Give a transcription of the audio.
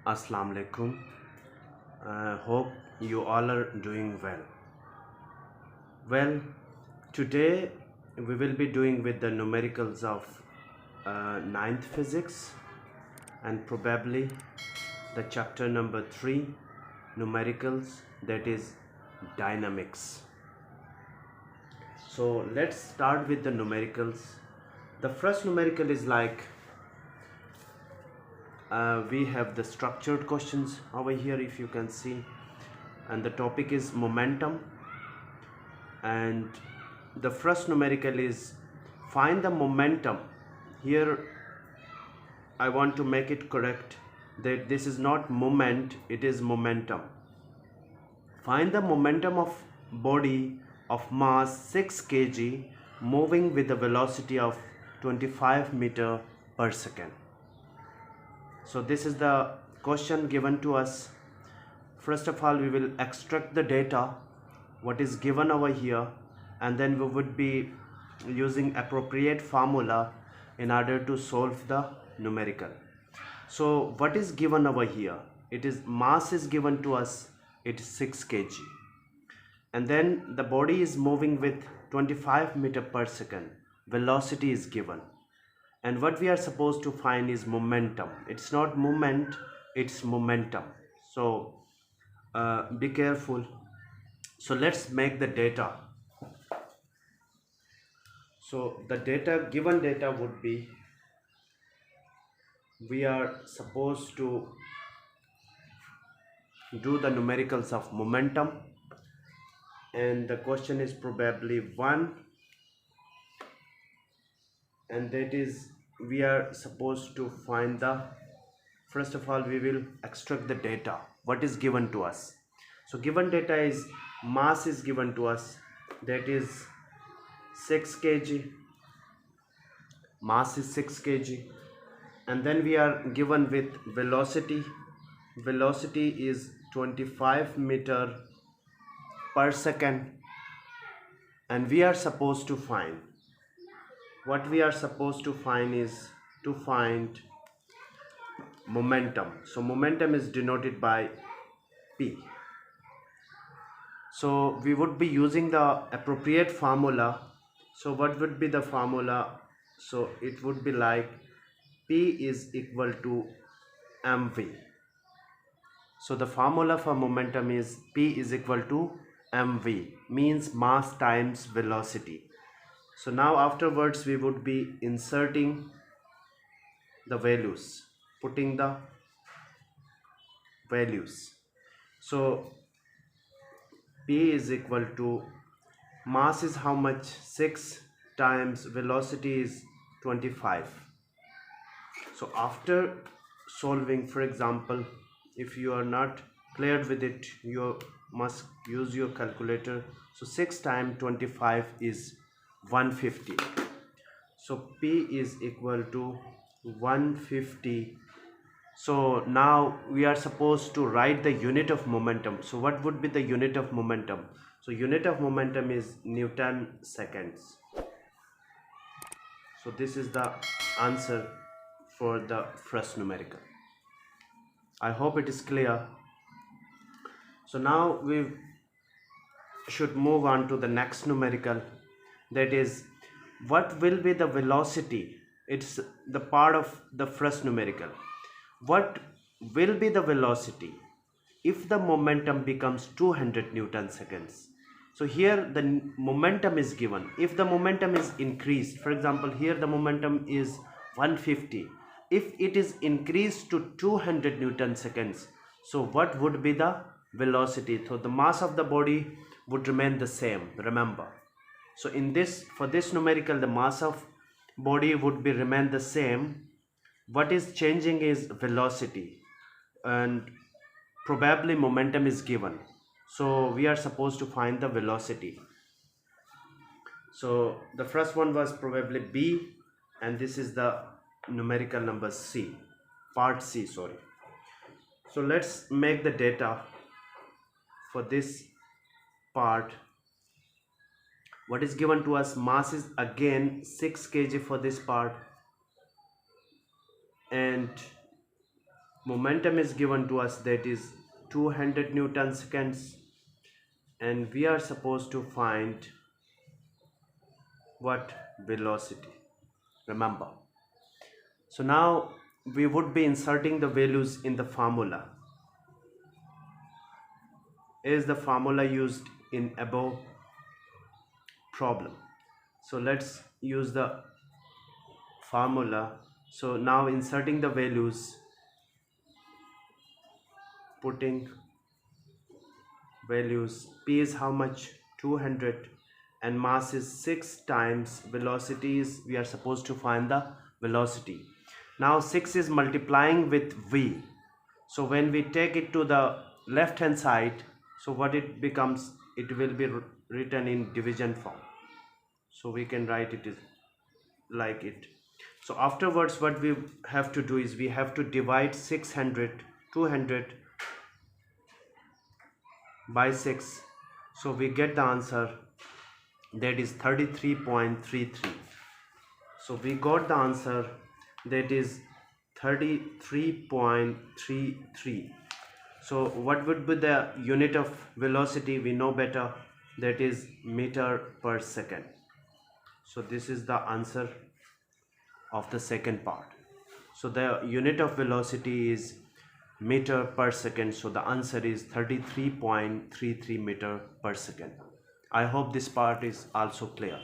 Assalamu alaikum. Hope you all are doing well. Well, today we will be doing with the numericals of ninth physics and probably the chapter number 3 numericals, that is dynamics. So let's start with the numericals. The first numerical is like we have the structured questions over here, if you can see, and the topic is momentum. And the first numerical is find the momentum. Here I want to make it correct that this is not moment, it is momentum. Find the momentum of body of mass 6 kg moving with a velocity of 25 meter per second. So this is the question given to us. First of all, we will extract the data what is given over here, and then we would be using appropriate formula in order to solve the numerical. So what is given over here? It is mass is given to us, it is 6 kg, and then the body is moving with 25 meter per second, velocity is given, and what we are supposed to find is momentum. It's not moment, it's momentum. So be careful. So let's make the data. So the data, given data would be, we are supposed to do the numericals of momentum, and the question is probably 1, and that is we are supposed to find the, first of all we will extract the data what is given to us. So given data is mass is given to us, that is 6 kg, mass is 6 kg, and then we are given with velocity. Velocity is 25 meter per second, and we are supposed to find, what we are supposed to find is to find momentum. So momentum is denoted by P. So we would be using the appropriate formula. So what would be the formula? So it would be like P is equal to mv. So the formula for momentum is P is equal to mv, means mass times velocity. So now afterwards we would be inserting the values, putting the values. So P is equal to, mass is how much, 6, times velocity is 25. So after solving, for example, if you are not cleared with it, you must use your calculator. So 6 times 25 is 150. So P is equal to 150. So now we are supposed to write the unit of momentum. So what would be the unit of momentum? So unit of momentum is Newton seconds. So this is the answer for the first numerical. I hope it is clear. So now we should move on to the next numerical, that is what will be the velocity. It's the part of the first numerical. What will be the velocity if the momentum becomes 200 Newton seconds? So here the momentum is given. If the momentum is increased, for example here the momentum is 150, if it is increased to 200 Newton seconds, so what would be the velocity? So the mass of the body would remain the same, remember. So in this, for this numerical, the mass of body would be remain the same. What is changing is velocity, and probably momentum is given. So we are supposed to find the velocity. So the first one was probably B, and this is the numerical number C, part C, sorry. So let's make the data for this part. What is given to us? Mass is again 6 kg for this part, and momentum is given to us, that is 200 Newton seconds, and we are supposed to find what? Velocity. Remember. So now we would be inserting the values in the formula. Is the formula used in above problem? So let's use the formula. So now inserting the values, putting values. P is how much? 200, and mass is 6 times velocity is, we are supposed to find the velocity. Now 6 is multiplying with V, so when we take it to the left hand side, so what it becomes, it will be written in division form, so we can write it is like it. So afterwards what we have to do is we have to divide 200 by 6, so we get the answer, that is 33.33. so we got the answer, that is 33.33. so what would be the unit of velocity? We know better, that is meter per second. So this is the answer of the second part. So the unit of velocity is meter per second, so the answer is 33.33 meter per second. I hope this part is also clear.